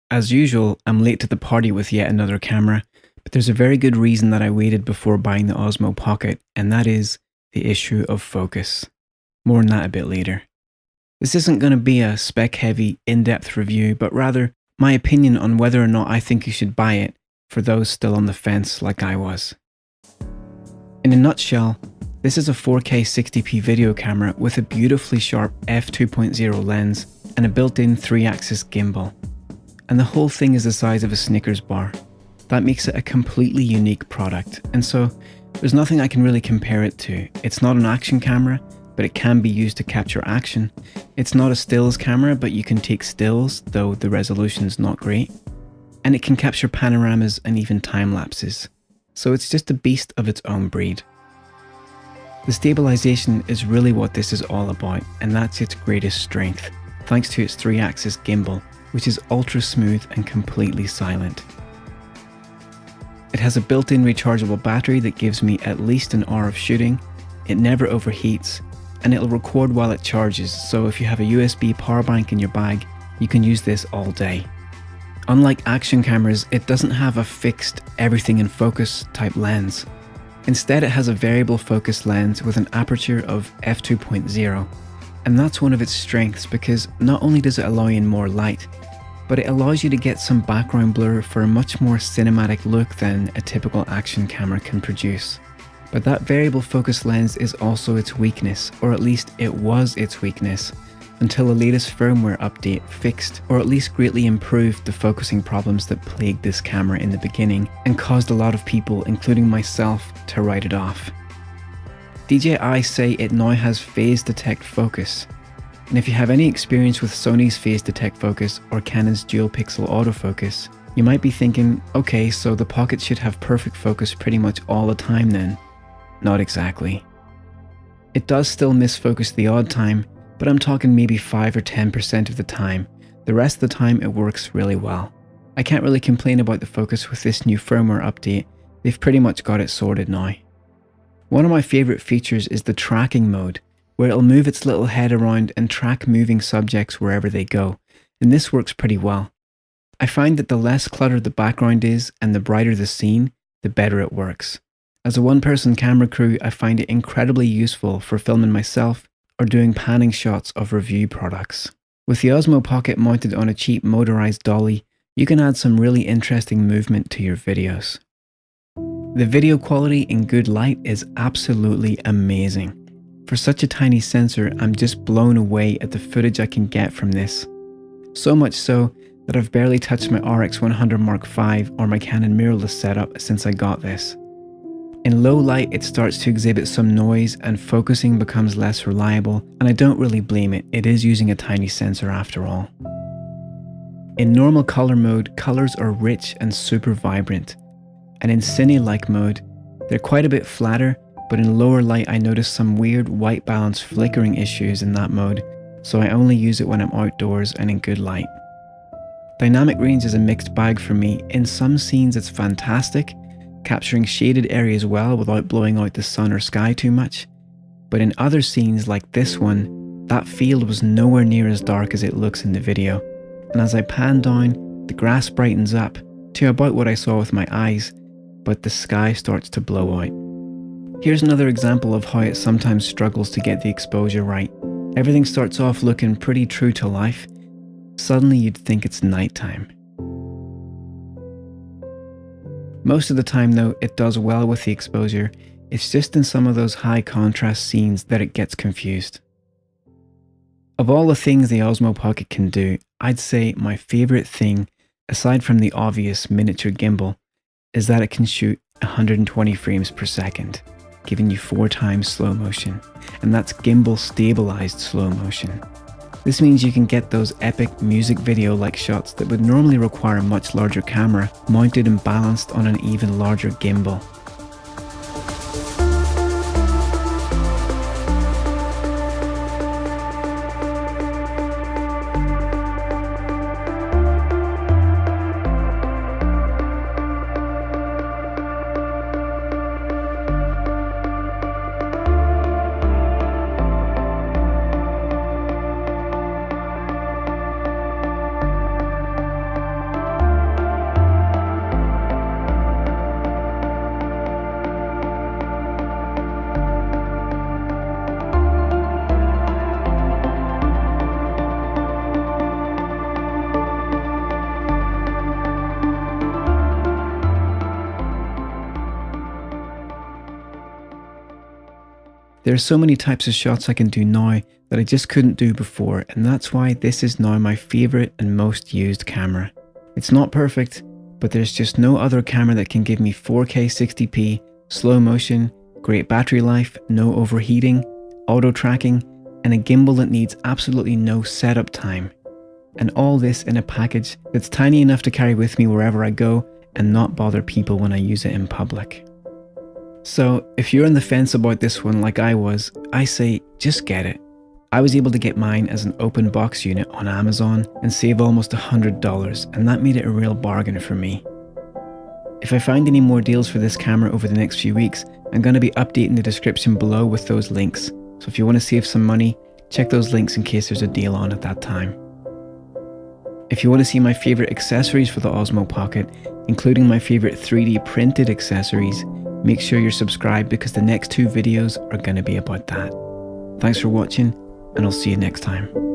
As usual, I'm late to the party with yet another camera, but there's a very good reason that I waited before buying the Osmo Pocket, and that is the issue of focus. More on that a bit later. This isn't going to be a spec-heavy, in-depth review, but rather my opinion on whether or not I think you should buy it for those still on the fence like I was. In a nutshell, this is a 4K 60p video camera with a beautifully sharp f2.0 lens and a built-in 3-axis gimbal. And the whole thing is the size of a Snickers bar. That makes it a completely unique product, and so there's nothing I can really compare it to. It's not an action camera, but it can be used to capture action. It's not a stills camera, but you can take stills, though the resolution's not great. And it can capture panoramas and even time lapses. So it's just a beast of its own breed. The stabilization is really what this is all about, and that's its greatest strength, thanks to its 3-axis gimbal, which is ultra smooth and completely silent. It has a built-in rechargeable battery that gives me at least an hour of shooting, it never overheats, and it'll record while it charges, so if you have a USB power bank in your bag, you can use this all day. Unlike action cameras, it doesn't have a fixed everything in focus type lens. Instead, it has a variable focus lens with an aperture of f2.0, and that's one of its strengths because not only does it allow in more light, but it allows you to get some background blur for a much more cinematic look than a typical action camera can produce. But that variable focus lens is also its weakness, or at least it was its weakness, until the latest firmware update fixed or at least greatly improved the focusing problems that plagued this camera in the beginning and caused a lot of people, including myself, to write it off. DJI say it now has phase detect focus, and if you have any experience with Sony's phase detect focus or Canon's dual pixel autofocus, you might be thinking, okay, so the Pocket should have perfect focus pretty much all the time then. Not exactly. It does still miss focus the odd time, but I'm talking maybe 5 or 10% of the time. The rest of the time it works really well. I can't really complain about the focus with this new firmware update, they've pretty much got it sorted now. One of my favourite features is the tracking mode, where it'll move its little head around and track moving subjects wherever they go, and this works pretty well. I find that the less cluttered the background is and the brighter the scene, the better it works. As a one-person camera crew, I find it incredibly useful for filming myself or doing panning shots of review products. With the Osmo Pocket mounted on a cheap motorized dolly, you can add some really interesting movement to your videos. The video quality in good light is absolutely amazing. For such a tiny sensor, I'm just blown away at the footage I can get from this. So much so that I've barely touched my RX100 Mark V or my Canon mirrorless setup since I got this. In low light, it starts to exhibit some noise and focusing becomes less reliable, and I don't really blame it, it is using a tiny sensor after all. In normal color mode, colors are rich and super vibrant, and in cine-like mode, they're quite a bit flatter, but in lower light I notice some weird white balance flickering issues in that mode, so I only use it when I'm outdoors and in good light. Dynamic range is a mixed bag for me. In some scenes it's fantastic, capturing shaded areas well without blowing out the sun or sky too much, but in other scenes like this one, that field was nowhere near as dark as it looks in the video, and as I pan down, the grass brightens up to about what I saw with my eyes, but the sky starts to blow out. Here's another example of how it sometimes struggles to get the exposure right. Everything starts off looking pretty true to life. Suddenly you'd think it's nighttime. Most of the time though, it does well with the exposure. It's just in some of those high contrast scenes that it gets confused. Of all the things the Osmo Pocket can do, I'd say my favourite thing, aside from the obvious miniature gimbal, is that it can shoot 120 frames per second, giving you 4 times slow motion, and that's gimbal stabilized slow motion. This means you can get those epic music video-like shots that would normally require a much larger camera, mounted and balanced on an even larger gimbal. There are so many types of shots I can do now that I just couldn't do before, and that's why this is now my favourite and most used camera. It's not perfect, but there's just no other camera that can give me 4K 60p, slow motion, great battery life, no overheating, auto tracking, and a gimbal that needs absolutely no setup time. And all this in a package that's tiny enough to carry with me wherever I go and not bother people when I use it in public. So if you're on the fence about this one like I was, I say just get it. I was able to get mine as an open box unit on Amazon and save almost $100, and that made it a real bargain for me. If I find any more deals for this camera over the next few weeks, I'm going to be updating the description below with those links. So if you want to save some money, check those links in case there's a deal on at that time. If you want to see my favourite accessories for the Osmo Pocket, including my favourite 3D printed accessories, make sure you're subscribed because the next 2 videos are going to be about that. Thanks for watching, and I'll see you next time.